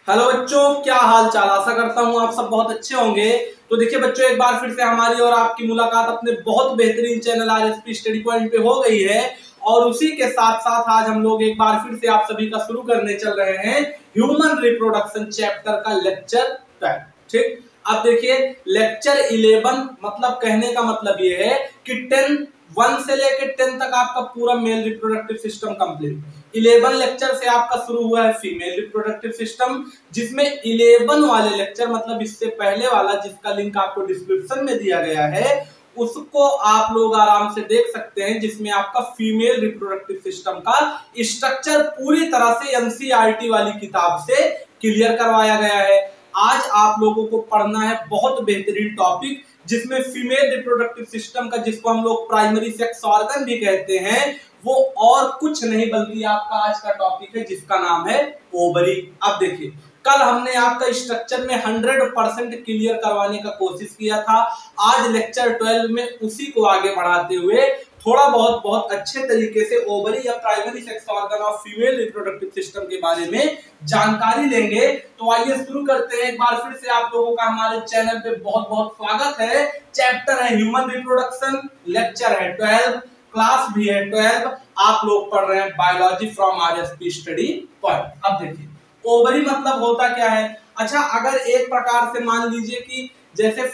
Hello बच्चों, क्या हाल चाल। आशा करता हूँ आप सब बहुत अच्छे होंगे। तो देखिए बच्चों, एक बार फिर से हमारी और आपकी मुलाकात अपने बहुत बेहतरीन चैनल आरएसपी स्टडी पॉइंट पे हो गई है। और उसी के साथ साथ आज हम लोग एक बार फिर से आप सभी का शुरू करने चल रहे हैं ह्यूमन रिप्रोडक्शन चैप्टर का लेक्चर 12। ठीक, अब देखिए लेक्चर 11 मतलब कहने का मतलब ये है कि 1 से लेकर 10 तक आपका पूरा male reproductive system complete. 11 lecture से आपका शुरू हुआ है फीमेल रिप्रोडक्टिव सिस्टम, जिसमें 11 वाले लेक्चर मतलब इससे पहले वाला जिसका लिंक आपको डिस्क्रिप्शन में दिया गया है उसको आप लोग आराम से देख सकते हैं, जिसमें आपका फीमेल रिप्रोडक्टिव सिस्टम का स्ट्रक्चर पूरी तरह से एनसीईआरटी वाली किताब से क्लियर करवाया गया है। आज आप लोगों को पढ़ना है बहुत बेहतरीन टॉपिक, जिसमें फीमेल रिप्रोडक्टिव सिस्टम का, जिसको हम लोग प्राइमरी सेक्स ऑर्गन भी कहते हैं, वो और कुछ नहीं बल्कि आपका आज का टॉपिक है जिसका नाम है ओवरी। अब देखिए, कल हमने आपका स्ट्रक्चर में 100% क्लियर करवाने का कोशिश किया था। आज लेक्चर 12 में उसी को आगे बढ़ाते हुए थोड़ा बहुत अच्छे तरीके से ओवरी या primary sex organ of female reproductive system के बारे में जानकारी लेंगे। तो आइए शुरू करते हैं। एक बार फिर से आप लोगों का हमारे चैनल पे बहुत स्वागत है। चैप्टर है ह्यूमन रिप्रोडक्शन, लेक्चर है 12, क्लास भी है 12। आप लोग पढ़ रहे हैं biology from RSP study point. अब देखिए ओवरी मतलब होता क्या है। अच्छा, अगर एक प्रकार से मान लीजिए कि जैसे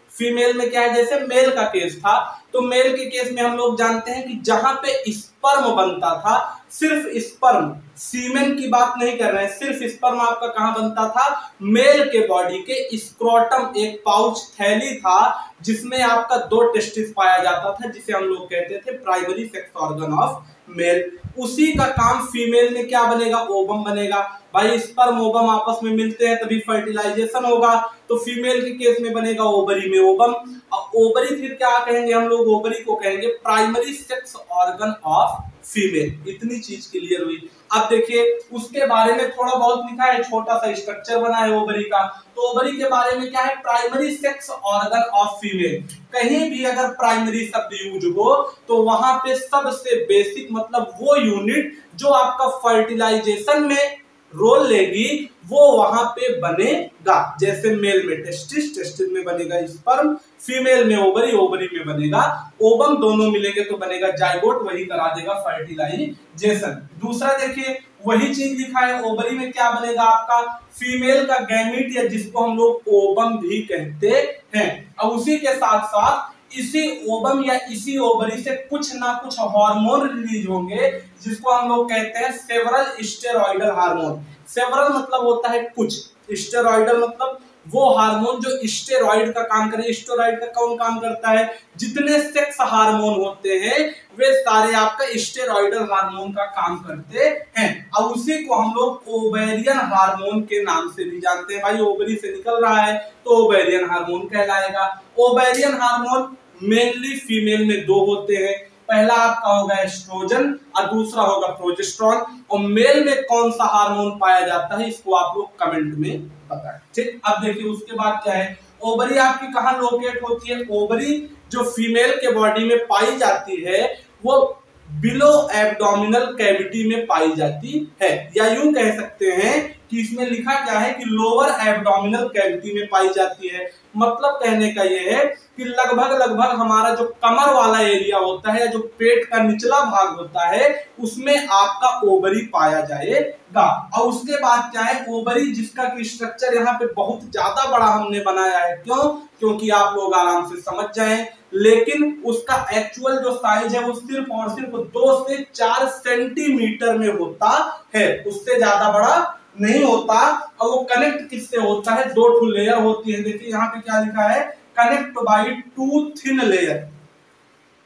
फीमेल में क्या है, जैसे मेल का केस था, तो मेल के केस में हम लोग जानते हैं कि जहां पे स्पर्म बनता था, सिर्फ स्पर्म, सीमेन की बात नहीं कर रहे हैं, सिर्फ स्पर्म आपका कहां बनता था, मेल के बॉडी के स्क्रोटम, एक पाउच थैली था जिसमें आपका 2 टेस्टिस पाया जाता था, जिसे हम लोग कहते थे primary sex organ of male. उसी का काम फीमेल में क्या बनेगा, ओवम बनेगा। भाई स्पर्म ओवम आपस में मिलते हैं तभी फर्टिलाइजेशन होगा, तो फीमेल के केस में बनेगा ओवरी में ओवम। और ओवरी फिर क्या कहेंगे हम लोग, ओवरी को कहेंगे primary sex organ of female. इतनी चीज क्लियर हुई। अब देखिए उसके बारे में थोड़ा बहुत लिखा है, छोटा सा स्ट्रक्चर बना है ओवरी का। तो ओवरी के बारे में क्या है, primary sex organ of female. कहीं भी अगर प्राइमरी शब्द यूज हो तो वहां पे सबसे बेसिक मतलब वो यूनिट जो आपका फर्टिलाइजेशन में रोल लेगी वो वहां पे बनेगा। जैसे मेल में टेस्टिस, टेस्टिस में बनेगा स्पर्म, फीमेल में ओवरी, ओवरी में बनेगा ओवम, दोनों मिलेंगे तो बनेगा जाइगोट, वही करा देगा फर्टिलाइजेशन। दूसरा देखिए वही चीज लिखा है, ओवरी में क्या बनेगा आपका फीमेल का गैमीट, या जिसको हम लोग ओवम भी कहते हैं। अब उसी के साथ साथ इसी ओवम या इसी ओवरी से कुछ ना कुछ हार्मोन रिलीज होंगे, जिसको हम लोग कहते हैं सेवरल स्टेरॉइडल हार्मोन। सेवरल मतलब होता है कुछ, स्टेरॉइडल मतलब वो हार्मोन जो स्टेरॉइड का काम करे। स्टेरॉइड का कौन काम करता है, जितने सेक्स हार्मोन होते हैं वे सारे आपका स्टेरॉइडल हार्मोन का काम करते हैं। अब उसी को हम लोग ओवेरियन हार्मोन के नाम से भी जानते हैं। भाई ओवरी से निकल रहा है तो ओवेरियन हार्मोन कहलाएगा। ओवेरियन हार्मोन मेनली फीमेल में 2 होते हैं, पहला आपका होगा एस्ट्रोजन और दूसरा होगा प्रोजेस्टेरॉन। और मेल में कौन सा हार्मोन पाया जाता है इसको आप लोग कमेंट में बताएं। ठीक, अब देखिए उसके बाद क्या है, ओवरी आपकी कहां लोकेट होती है। ओवरी जो फीमेल के बॉडी में पाई जाती है वो बिलो एब्डोमिनल कैविटी में पाई जाती है, या यूं कह सकते हैं कि इसमें लिखा क्या है कि लोअर एब्डोमिनल कैविटी में पाई जाती है। मतलब कहने का यह है कि लगभग हमारा जो कमर वाला एरिया होता है या जो पेट का निचला भाग होता है उसमें आपका ओवरी पाया जाएगा। और उसके बाद क्या है, ओवरी जिसका कि स्ट्रक्चर यहाँ पे बहुत ज्यादा बड़ा हमने बनाया है, क्यों, क्योंकि आप लोग आराम से समझ जाएं, लेकिन उसका एक्चुअल जो साइज है वो सिर्फ और सिर्फ 2 से 4 सेंटीमीटर में होता है, उससे ज्यादा बड़ा नहीं होता। और वो कनेक्ट किससे होता है, 2 लेयर होती है। देखिए यहाँ पे क्या लिखा है, connect by 2 thin layer.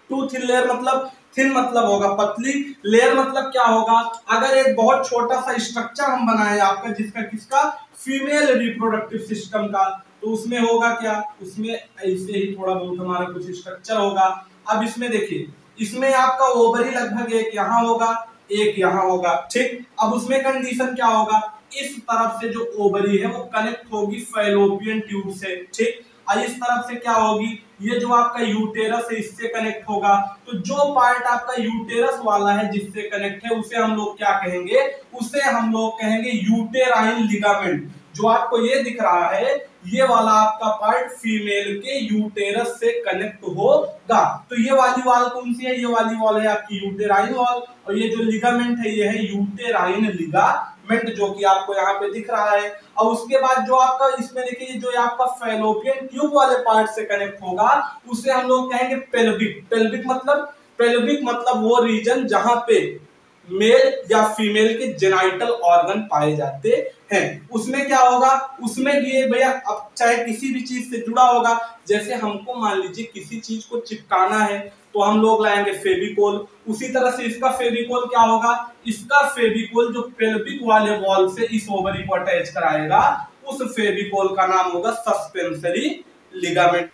2 thin layer मतलब थिन मतलब होगा पतली, लेयर मतलब क्या होगा, अगर एक बहुत छोटा सा स्ट्रक्चर हम बनाए आपका जिसका किसका फीमेल रिप्रोडक्टिव सिस्टम का, तो उसमें होगा क्या, उसमें ऐसे ही थोड़ा बहुत हमारा कुछ स्ट्रक्चर होगा। अब इसमें देखिए, इसमें आपका ओवरी लगभग एक यहाँ होगा, एक यहाँ होगा। ठीक, अब उसमें कंडीशन क्या होगा, इस तरफ से जो ओवरी है वो कनेक्ट होगी फैलोपियन ट्यूब से। ठीक, और इस तरफ से क्या होगी, ये जो आपका यूटेरस है इससे कनेक्ट होगा। तो जो पार्ट आपका यूटेरस वाला है जिससे कनेक्ट है उसे हम लोग क्या कहेंगे, उसे हम लोग कहेंगे यूटेराइन लिगामेंट। जो आपको ये दिख रहा है ये वाला आपका पार्ट फीमेल के यूटेरस से कनेक्ट होगा। तो ये वाली वॉल कौन सी है, ये वाली वॉल है आपकी यूटेराइन वॉल, और ये जो लिगामेंट है ये है यूटेराइन लिगामेंट जो कि आपको यहाँ पे दिख रहा है। और उसके बाद जो आपका इसमें देखिए जो आपका फैलोपियन ट्यूब वाले पार्ट से कनेक्ट होगा उसे हम लोग कहेंगे पेल्विक। पेल्विक मतलब वो रीजन जहां पे मेल या फीमेल के जेनाइटल ऑर्गन पाए जाते हैं। उसमें क्या होगा, उसमें भी भैया अब चाहे किसी भी चीज से जुड़ा होगा, जैसे हमको मान लीजिए किसी चीज को चिपकाना है तो हम लोग लाएंगे फेविकोल, उसी तरह से इसका फेविकोल क्या होगा, इसका फेविकोल जो पेल्विक वाले वॉल से इस ओवरी को अटैच कराएगा उस फेविकोल का नाम होगा सस्पेंसरी लिगामेंट।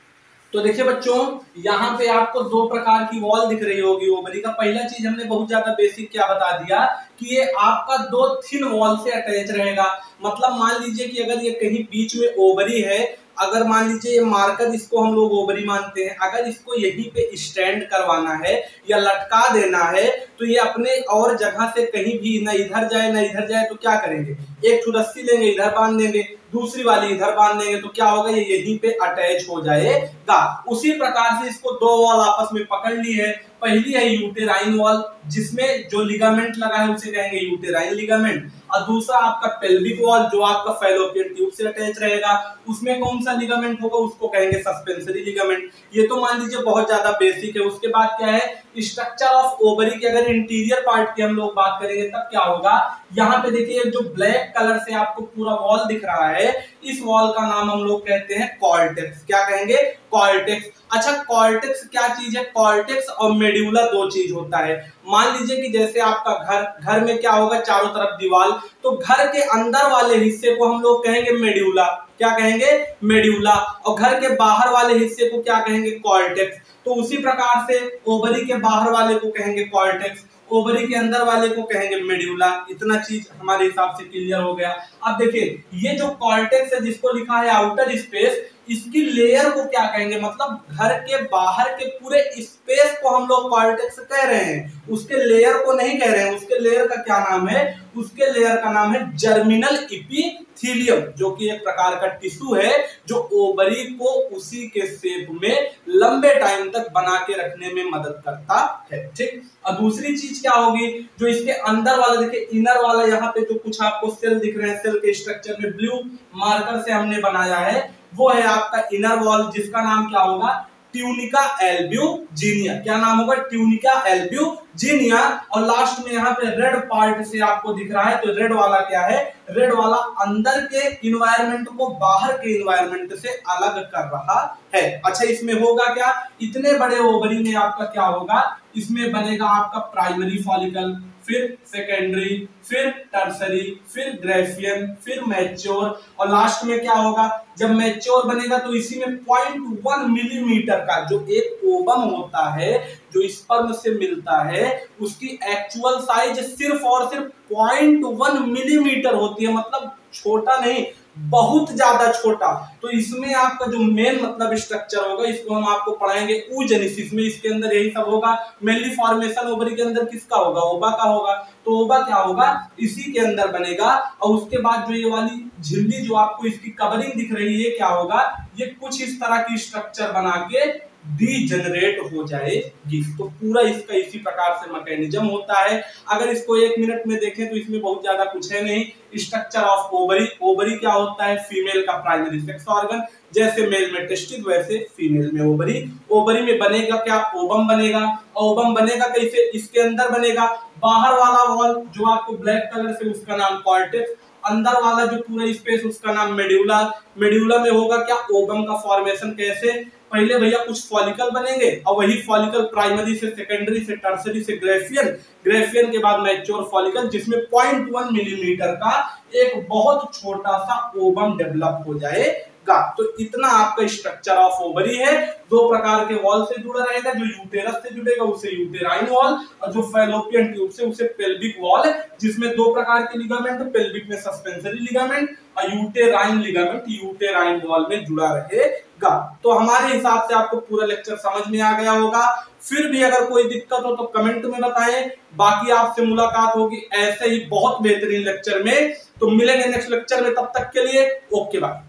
तो देखिए बच्चों यहाँ पे आपको दो प्रकार की वॉल दिख रही होगी ओवरी का। पहला चीज हमने बहुत ज्यादा बेसिक क्या बता दिया कि ये आपका दो थिन वॉल से अटैच रहेगा। मतलब मान लीजिए कि अगर ये कहीं बीच में ओवरी है, अगर मान लीजिए ये मार्कर इसको हम लोग ओवरी मानते हैं, अगर इसको यहीं पे स्टैंड करवाना है या लटका देना है तो ये अपने और जगह से कहीं भी ना इधर जाए ना इधर जाए, तो क्या करेंगे, एक रस्सी लेंगे इधर बांध देंगे, दूसरी वाली इधर बांध देंगे, तो क्या होगा ये यहीं पे अटैच हो जाएगा। उसी प्रकार से इसको दो वॉल आपस में पकड़ ली है। पहली है यूटेराइन वॉल जिसमें जो लिगामेंट लगा है उसे कहेंगे यूटेराइन लिगामेंट, और दूसरा आपका पेल्विक वॉल जो आपका फैलोपियन ट्यूब से अटैच रहेगा, उसमें कौन सा लिगामेंट होगा, उसको कहेंगे सस्पेंसरी लिगामेंट। ये तो मान लीजिए बहुत ज्यादा बेसिक है। उसके बाद क्या है, स्ट्रक्चर ऑफ ओवरी की अगर इंटीरियर पार्ट की हम लोग बात करेंगे तब क्या होगा, यहाँ पे देखिए जो ब्लैक कलर से आपको पूरा वॉल दिख रहा है इस वॉल का नाम हम लोग कहते हैं कॉर्टेक्स। क्या कहेंगे, कॉर्टेक्स। अच्छा कॉर्टेक्स क्या चीज है, कॉर्टेक्स और मेड्यूला दो चीज होता है। मान लीजिए कि जैसे आपका घर में क्या होगा, चारों तरफ दीवार, तो घर के अंदर वाले हिस्से को हम लोग कहेंगे मेड्यूला। क्या कहेंगे, मेड्यूला। और घर के बाहर वाले हिस्से को क्या कहेंगे, कॉर्टेक्स। तो उसी प्रकार से ओवरी के बाहर वाले को कहेंगे कॉर्टेक्स, ओवरी के अंदर वाले को कहेंगे मेड्यूला। इतना चीज हमारे हिसाब से क्लियर हो गया। अब देखिए ये जो कॉर्टेक्स है जिसको लिखा है आउटर स्पेस, इसकी लेयर को क्या कहेंगे, मतलब घर के बाहर के पूरे स्पेस को हम लोग कॉर्टेक्स कह रहे हैं, उसके लेयर को नहीं कह रहे हैं। उसके लेयर का क्या नाम है, उसके लेयर का नाम है जर्मिनल एपिथेलियम, जो कि एक प्रकार का टिश्यू है जो ओवरी को उसी के शेप में लंबे टाइम तक बना के रखने में मदद करता है। ठीक। और दूसरी चीज क्या होगी, जो इसके अंदर वाला देखिए इनर वाला, यहाँ पे जो कुछ आपको सेल दिख रहे हैं, सेल के स्ट्रक्चर में ब्लू मार्कर से हमने बनाया है, वो है आपका इनर वॉल जिसका नाम क्या होगा, ट्यूनिका एल्ब्यूजिनिया। क्या नाम होगा, ट्यूनिका एल्ब्यूजिनिया। और लास्ट में यहाँ पे रेड पार्ट से आपको दिख रहा है, तो रेड वाला क्या है, रेड वाला अंदर के इन्वायरमेंट को बाहर के इन्वायरमेंट से अलग कर रहा है। अच्छा इसमें होगा क्या, इतने बड़े ओवरी में आपका क्या होगा, इसमें बनेगा आपका प्राइमरी फॉलिकल, फिर सेकेंडरी, फिर टर्सरी, फिर ग्रेफियन, फिर मैच्योर, और लास्ट में क्या होगा, जब मैच्योर बनेगा तो इसी में 0.1 मिलीमीटर का जो एक ओवम होता है जो स्पर्म से मिलता है उसकी एक्चुअल साइज सिर्फ और सिर्फ 0.1 मिलीमीटर होती है। मतलब छोटा नहीं, बहुत ज्यादा छोटा। तो इसमें आपका जो मेन मतलब स्ट्रक्चर होगा इसको हम आपको पढ़ाएंगे oogenesis में, इसके अंदर यही सब होगा। मेनली फॉर्मेशन ओवरी के अंदर किसका होगा, ओवा का होगा। तो ओवा क्या होगा, इसी के अंदर बनेगा। और उसके बाद जो ये वाली झिल्ली जो आपको इसकी कवरिंग दिख रही है क्या होगा, ये कुछ इस तरह की स्ट्रक्चर बना के डीजनरेट हो जाएगी। तो पूरा इसका इसी प्रकार से मैकेनिज्म होता है। अगर इसको 1 मिनट में देखें तो इसमें बहुत ज्यादा कुछ है नहीं। स्ट्रक्चर ऑफ ओवरी, ओवरी क्या होता है, फीमेल का प्राइमरी सेक्स ऑर्गन, जैसे मेल में टेस्टिस वैसे फीमेल में ओवरी। ओवरी में बनेगा क्या, ओवम बनेगा। ओवम बनेगा कैसे, इसके अंदर बनेगा बाहर वाला वॉल जो आपको ब्लैक कलर से, उसका नाम कॉर्टेक्स, अंदर वाला जो पूरा स्पेस उसका नाम मेड्यूला। मेड्यूला में होगा क्या, ओवम का फॉर्मेशन। कैसे, पहले भैया कुछ फॉलिकल बनेंगे और वही फॉलिकल प्राइमरी से सेकेंडरी से टर्सरी से ग्रेफियन, ग्रेफियन के बाद मैच्योर फॉलिकल जिसमें 0.1 मिलीमीटर का एक बहुत छोटा सा ओवम डेवलप हो जाएगा। रहेगा। तो इतना आपका स्ट्रक्चर ऑफ ओवरी है। दो प्रकार के वॉल से जुड़ा रहेगा, जो यूटेरस से जुड़ेगा उसे यूटेराइन वॉल, और जो फैलोपियन ट्यूब से उसे पेल्विक वॉल, जिसमें दो प्रकार के लिगामेंट, पेल्विक में सस्पेंसरी लिगामेंट और यूटेराइन लिगामेंट यूटेराइन वॉल में जुड़ा रहेगा। तो हमारे हिसाब से आपको पूरा लेक्चर समझ में आ गया होगा। फिर भी अगर कोई दिक्कत हो तो कमेंट में बताएं। बाकी आपसे मुलाकात होगी ऐसे ही बहुत बेहतरीन लेक्चर में। तो मिलेंगे नेक्स्ट लेक्चर में, तब तक के लिए ओके बाय।